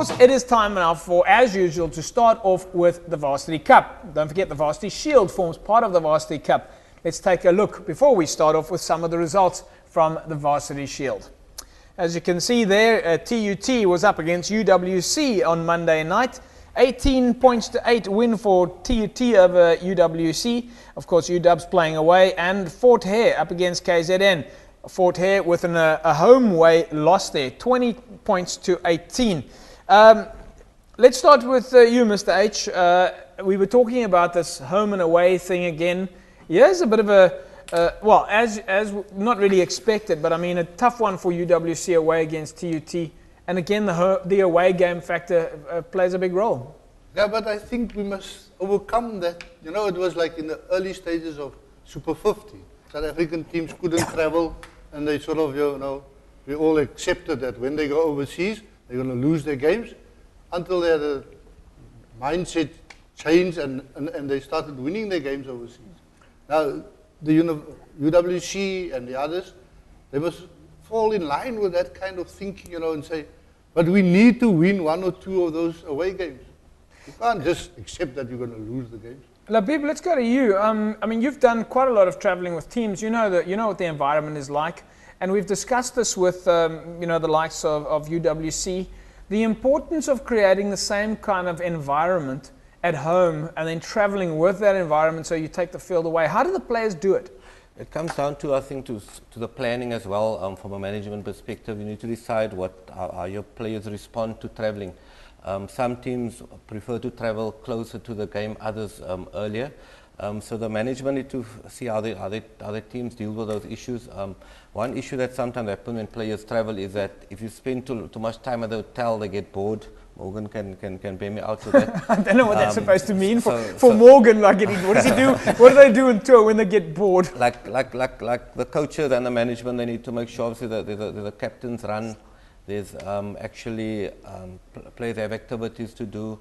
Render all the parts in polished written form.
course, it is time now for, as usual, to start off with the Varsity Cup. Don't forget the Varsity Shield forms part of the Varsity Cup. Let's take a look before we start off with some of the results from the Varsity Shield. As you can see there, TUT was up against UWC on Monday night. 18 points to 8 win for TUT over UWC. Of course, UW's playing away, and Fort Hare up against KZN. Fort Hare with a home way loss there, 20 points to 18. Let's start with you, Mr. H. We were talking about this home and away thing again. Here's a bit of a, well, as not really expected, but I mean a tough one for UWC away against TUT. And again, the away game factor plays a big role. Yeah, but I think we must overcome that. You know, it was like in the early stages of Super 50. South African teams couldn't travel, and they sort of, you know, we all accepted that when they go overseas, they're going to lose their games, until they had a mindset change and they started winning their games overseas. Now, the UWC and the others, they must fall in line with that kind of thinking, you know, and say, but we need to win one or two of those away games. You can't just accept that you're going to lose the games. Labib, let's go to you. I mean, you've done quite a lot of traveling with teams. You know what the environment is like, and we've discussed this with you know, the likes of UWC. The importance of creating the same kind of environment at home and then traveling with that environment, so you take the field away. How do the players do it? It comes down to, I think, to the planning as well. From a management perspective, you need to decide how your players respond to traveling. Some teams prefer to travel closer to the game, others earlier. So the management need to see how their teams deal with those issues. One issue that sometimes happens when players travel is that if you spend too much time at the hotel, they get bored. Morgan can bear me out with that. I don't know what that's supposed to mean for Morgan. Like, what does he do? What do they do in tour when they get bored? Like the coaches and the management, they need to make sure obviously that there's a captain's run. There's actually players have activities to do.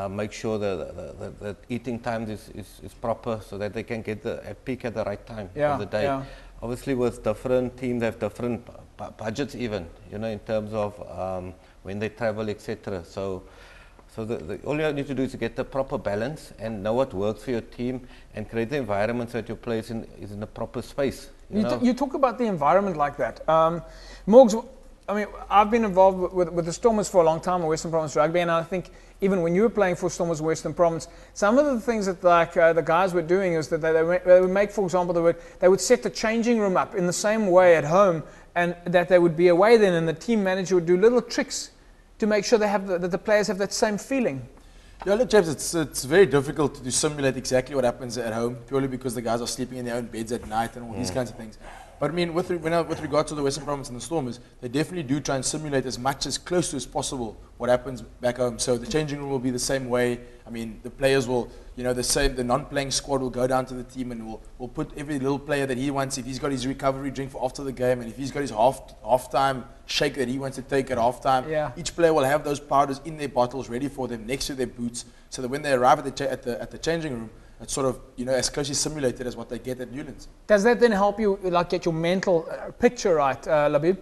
Make sure that the eating time is proper, so that they can get at peak at the right time of the day. Yeah. Obviously, with different teams, they have different budgets, even, you know, in terms of when they travel, etc. So all you need to do is to get the proper balance and know what works for your team and create the environment so that your players is in the proper space. You talk about the environment like that. Morgs, I mean, I've been involved with the Stormers for a long time in Western Province Rugby, and I think even when you were playing for Stormers Western Province, some of the things that the guys were doing is that they would make, for example, they would set the changing room up in the same way at home, and that they would be away then, and the team manager would do little tricks to make sure that the players have that same feeling. Yeah, look, James, it's very difficult to simulate exactly what happens at home, purely because the guys are sleeping in their own beds at night and all these kinds of things. But I mean, with regard to the Western Province and the Stormers, they definitely do try and simulate as much as close to as possible what happens back home. So the changing room will be the same way. I mean, the players will, you know, the non-playing squad will go down to the team and will put every little player that he wants, if he's got his recovery drink for after the game, and if he's got his half-time shake that he wants to take at half-time, each player will have those powders in their bottles ready for them next to their boots, so that when they arrive at the changing room, it's sort of, you know, as closely simulated as what they get at Newlands. Does that then help you, like, get your mental picture right, Labib?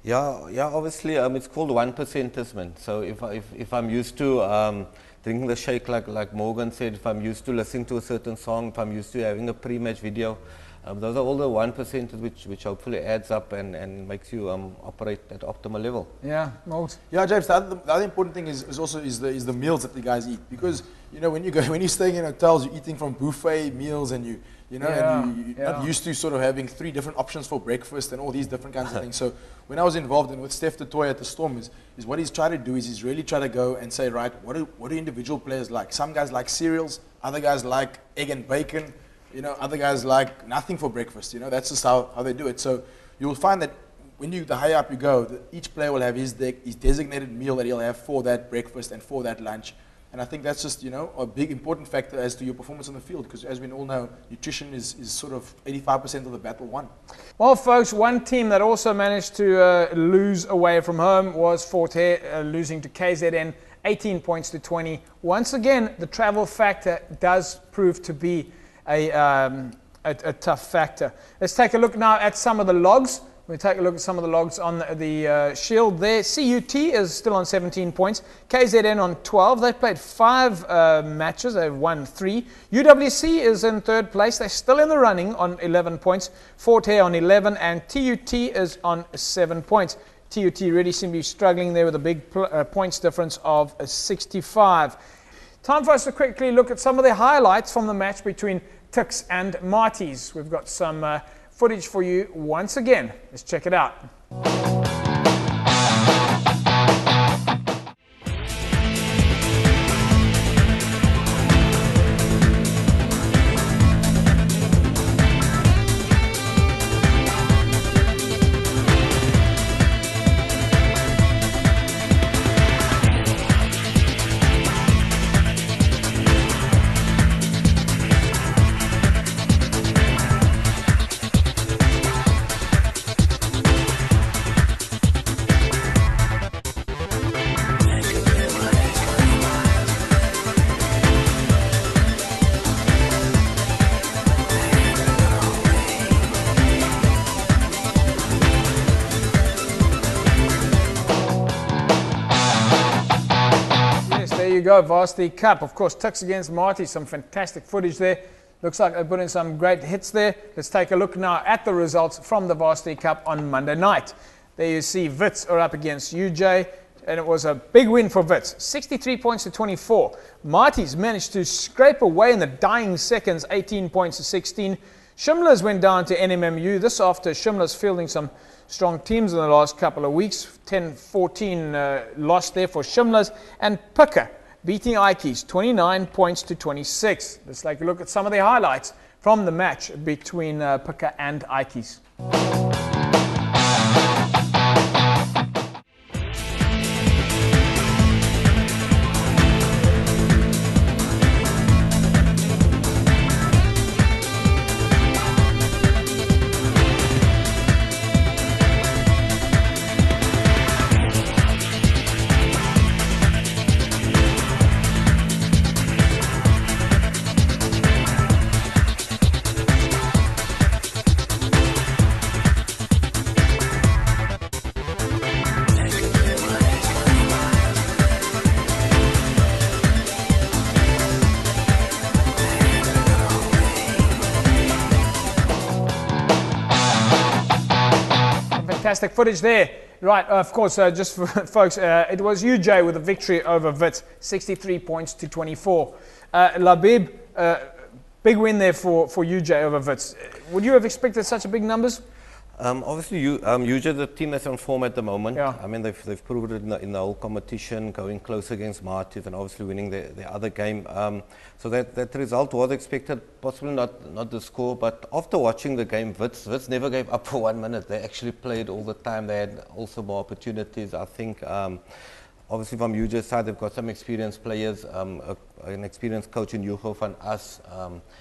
Yeah. Obviously, it's called 1%ers, man. So if I'm used to drinking the shake, like Morgan said, if I'm used to listening to a certain song, if I'm used to having a pre-match video, those are all the 1%ers which hopefully adds up and makes you operate at optimal level. Yeah, Morgs. Yeah, James. The other important thing is also the meals that the guys eat, because, you know, when you're staying in hotels, you're eating from buffet meals, and you're not used to sort of having 3 different options for breakfast and all these different kinds of things. So when I was involved with Steph Totoy at the Storm, is what he's trying to do is he's really trying to go and say, right, what do individual players like? Some guys like cereals, other guys like egg and bacon, you know, other guys like nothing for breakfast. You know, that's just how they do it. So you'll find that when the higher up you go, each player will have his designated meal that he'll have for that breakfast and for that lunch. And I think that's just, you know, a big important factor as to your performance on the field, because as we all know, nutrition is sort of 85% of the battle won. Well, folks, one team that also managed to lose away from home was Fort Hare, losing to KZN 18 points to 20. Once again, the travel factor does prove to be a tough factor. Let's take a look now at some of the logs We'll take a look at some of the logs on the Shield there. CUT is still on 17 points. KZN on 12. They've played 5 matches. They've won 3. UWC is in 3rd place. They're still in the running on 11 points. Fort Hare on 11. And TUT is on 7 points. TUT really seem to be struggling there with a big points difference of 65. Time for us to quickly look at some of the highlights from the match between Tuks and Marties. We've got some footage for you once again. Let's check it out. There you go, Varsity Cup. Of course, Tuks against Marty, some fantastic footage there. Looks like they put in some great hits there. Let's take a look now at the results from the Varsity Cup on Monday night. There you see Wits are up against UJ, and it was a big win for Wits, 63 points to 24. Marty's managed to scrape away in the dying seconds, 18 points to 16. Shimla's went down to NMMU. This after Shimla's fielding some strong teams in the last couple of weeks. 10-14 loss there for Shimla's. And Pika beating Ike's 29 points to 26. Let's take a look at some of the highlights from the match between Pika and Ike's. Fantastic footage there. Right, of course, just for folks, it was UJ with a victory over Wits, 63 points to 24. Labib, big win there for UJ over Wits. Would you have expected such a big numbers? Obviously, UJ, the team that's on form at the moment. Yeah. I mean, they've proved it in the whole competition, going close against Marties and obviously winning the other game. So that result was expected, possibly not the score, but after watching the game, Wits never gave up for 1 minute. They actually played all the time. They had also more opportunities. I think, obviously from UJ's side, they've got some experienced players, an experienced coach in Hugo van As.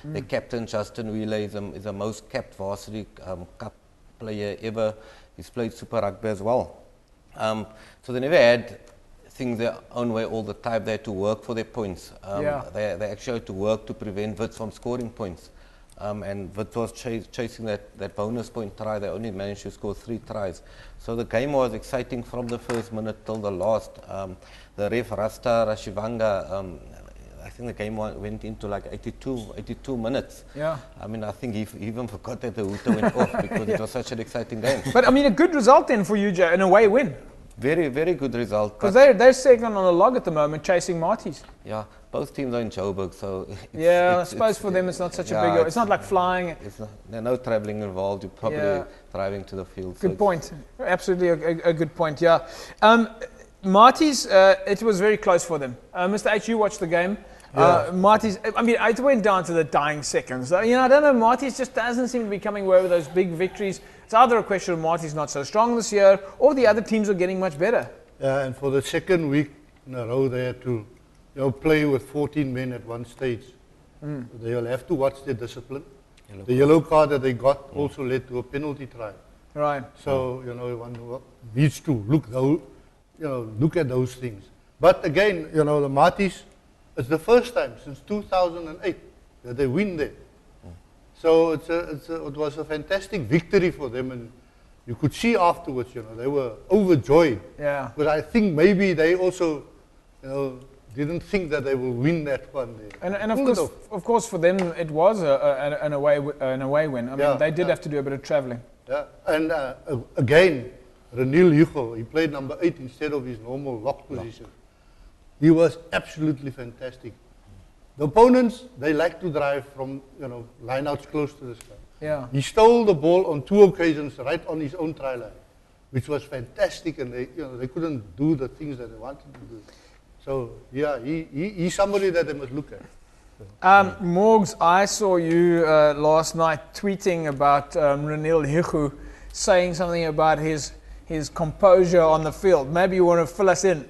The captain, Justin Wheeler, is the most capped Varsity Cup player ever. He's played Super Rugby as well. So they never had things their own way all the time. They had to work for their points. They actually had to work to prevent Wits from scoring points. And Wits was chasing that bonus point try. They only managed to score 3 tries. So the game was exciting from the first minute till the last. The ref, Rasta Rashivanga, I think the game went into like 82 minutes. Yeah. I mean, I think he even forgot that the hooter went off because it was such an exciting game. But I mean, a good result then for UJ, an away win. Very, very good result. Because they're second on the log at the moment, chasing Marties. Yeah, both teams are in Joburg, so... I suppose for them it's not such a big... It's not like flying. There's no travelling involved. You're probably driving to the field. Good point. Absolutely a good point, yeah. Marties, it was very close for them. Mr. H, you watched the game. Marties, I mean, it went down to the dying seconds. I don't know, Marties just doesn't seem to be coming away with those big victories. It's either a question of Marties not so strong this year, or the other teams are getting much better. Yeah, and for the second week in a row, they had to play with 14 men at one stage. They'll have to watch their discipline. The yellow card that they got also led to a penalty try. Right. So, one needs to look at those things. But again, the Marties, it's the first time since 2008 that they win there. So it was a fantastic victory for them, and you could see afterwards, they were overjoyed. Yeah. But I think maybe they also, didn't think that they will win that one. And of course, for them it was an away win. I mean, they did have to do a bit of travelling. Yeah, and again, Reniel Hugo, he played number 8 instead of his normal lock position. He was absolutely fantastic. The opponents, they like to drive from, lineouts close to the sky. Yeah. He stole the ball on 2 occasions right on his own try line, which was fantastic, and they couldn't do the things that they wanted to do. So yeah, he's somebody that they must look at. Morgs, I saw you last night tweeting about Reniel Hugo saying something about his composure on the field. Maybe you want to fill us in.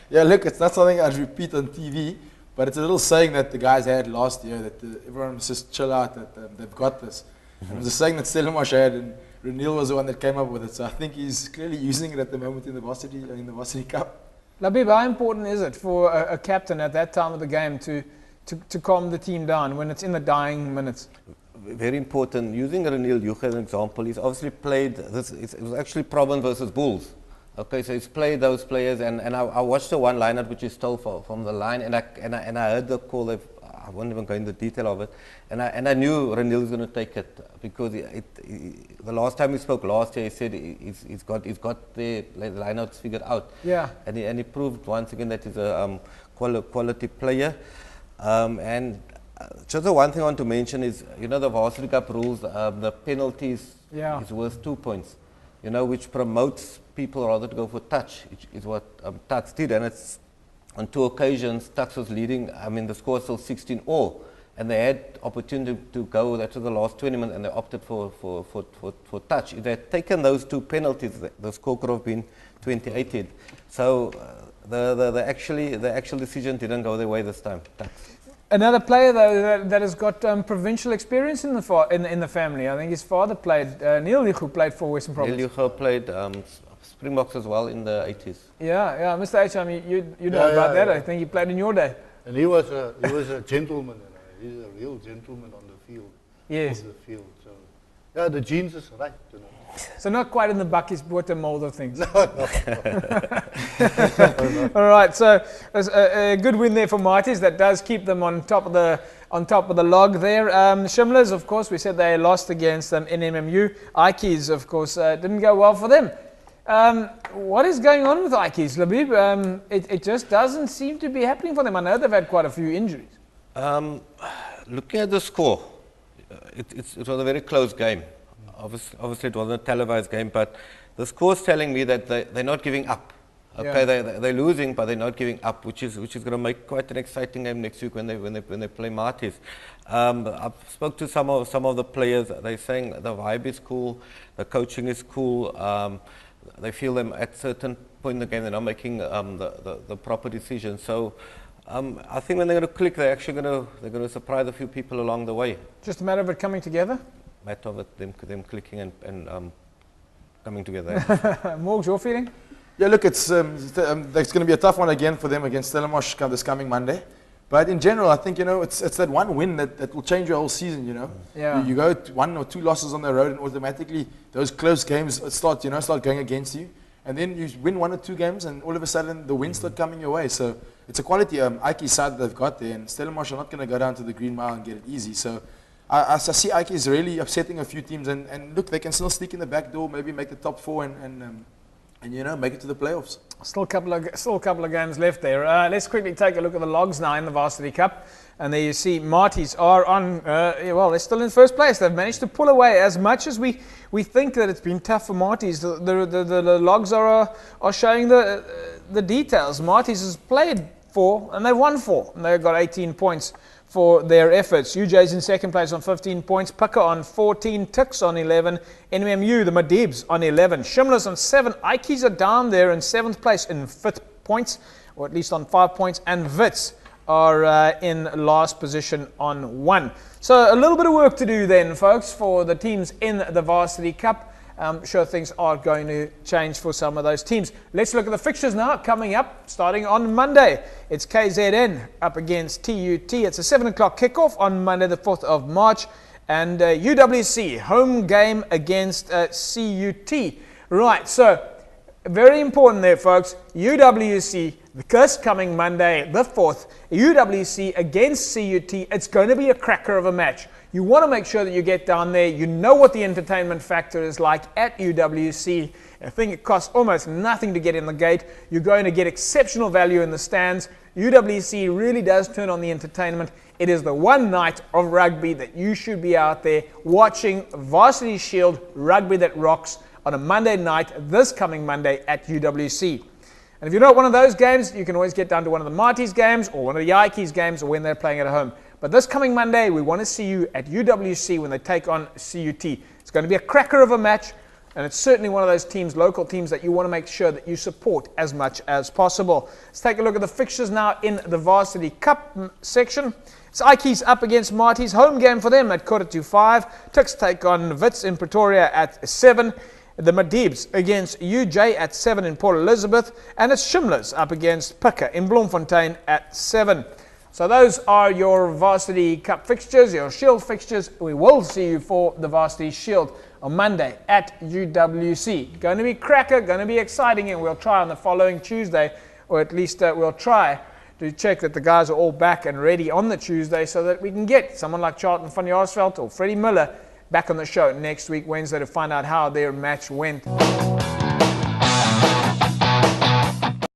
Yeah, look, it's not something I'd repeat on TV, but it's a little saying that the guys had last year, that everyone must just chill out, that they've got this. And it was a saying that Stellenbosch had, and Reniel was the one that came up with it. So I think he's clearly using it at the moment in the Varsity Cup. Labib, how important is it for a captain at that time of the game to calm the team down when it's in the dying minutes? Very important. Using Reniel Hugo as an example, he's obviously played this. It was actually Province versus Bulls. Okay, so he's played those players, and I watched the one lineup which he stole from the line, and I heard the call. I won't even go into the detail of it, and I knew Reniel was going to take it, because the last time we spoke last year, he said he's got the lineouts figured out. Yeah. And he proved once again that he's a quality player. And just the one thing I want to mention is, the Varsity Cup rules, the penalties is worth 2 points, which promotes people rather to go for touch, which is what Tuks did. And it's on 2 occasions, Tuks was leading. I mean, the score was still 16-all, and they had opportunity to go. That was the last 20 minutes, and they opted for touch. If they had taken those 2 penalties, the score could have been 28. So the actual decision didn't go their way this time. Tuks. Another player though that has got provincial experience in the family. I think his father played. Neil Hugo played for Western Province. Neil Hugo played Springboks as well in the 80s. Yeah, Mr. H, you know about that. I think he played in your day. And he was a gentleman. He's a real gentleman on the field. Yes. On the field. So yeah, the genes is right. So not quite in the Bakkies Botha mold of things. No. All right, so a good win there for Marties. That does keep them on top of the log there. Shimlers, of course, we said they lost against NMMU. Ikeys, of course, didn't go well for them. What is going on with Ikeys, Labib? It just doesn't seem to be happening for them. I know they've had quite a few injuries. Looking at the score, it was a very close game. Obviously, it wasn't a televised game, but the score's telling me that they're not giving up. Okay, they're losing, but they're not giving up, which is going to make quite an exciting game next week when they play Marties. I've spoke to some of the players. They're saying the vibe is cool, the coaching is cool. They feel them at certain point in the game they're not making the proper decision. So I think when they're going to click, they're going to surprise a few people along the way. Just a matter of it coming together. Matter of it, them clicking and coming together. Morgs, your feeling? Yeah, look, it's going to be a tough one again for them against Stellenbosch this coming Monday. But in general, I think it's that one win that will change your whole season. Yeah. You go 1 or 2 losses on the road, and automatically those close games start going against you. And then you win 1 or 2 games, and all of a sudden the wins start coming your way. So it's a quality Ike side that they've got there, and Stellenbosch are not going to go down to the Green Mile and get it easy. So I see Ike is really upsetting a few teams, and look, they can still sneak in the back door, maybe make the top 4 and make it to the playoffs. Still a couple of games left there. Let's quickly take a look at the logs now in the Varsity Cup. And there you see Marties are on, they're still in first place. They've managed to pull away as much as we think that it's been tough for Marties. The logs are showing the details. Marties has played 4 and they've won 4. And they've got 18 points for their efforts. UJ's in second place on 15 points. Pika on 14. Tuks on 11. NMMU, the Madibs, on 11. Shimlers on 7. Ikeys are down there in 7th place in 5th points, or at least on 5 points. And Wits are in last position on 1. So a little bit of work to do then, folks, for the teams in the Varsity Cup. I'm sure things are going to change for some of those teams. Let's look at the fixtures now coming up, starting on Monday. It's KZN up against TUT. It's a 7 o'clock kickoff on Monday, the 4th of March. and UWC, home game against CUT. Right, so very important there, folks. UWC, this coming Monday, the 4th, UWC against CUT. It's going to be a cracker of a match. You want to make sure that you get down there. You know what the entertainment factor is like at UWC. I think it costs almost nothing to get in the gate. You're going to get exceptional value in the stands. UWC really does turn on the entertainment. It is the one night of rugby that you should be out there watching Varsity Shield rugby that rocks on a Monday night, this coming Monday at UWC. And if you're not one of those games, you can always get down to one of the Marties games or one of the Yankees games or when they're playing at home. But this coming Monday, we want to see you at UWC when they take on CUT. It's going to be a cracker of a match, and it's certainly one of those teams, local teams, that you want to make sure that you support as much as possible. Let's take a look at the fixtures now in the Varsity Cup section. It's Ikeys up against Marties. Home game for them at 5:15. Tuks take on Wits in Pretoria at 7. The Madibs against UJ at 7 in Port Elizabeth. And it's Shimlers up against Picker in Bloemfontein at 7. So those are your Varsity Cup fixtures, your Shield fixtures. We will see you for the Varsity Shield on Monday at UWC. Going to be cracker, going to be exciting, and we'll try on the following Tuesday, or at least we'll try to check that the guys are all back and ready on the Tuesday so that we can get someone like Charlton van Jaarsveld or Freddie Miller back on the show next week, Wednesday, to find out how their match went.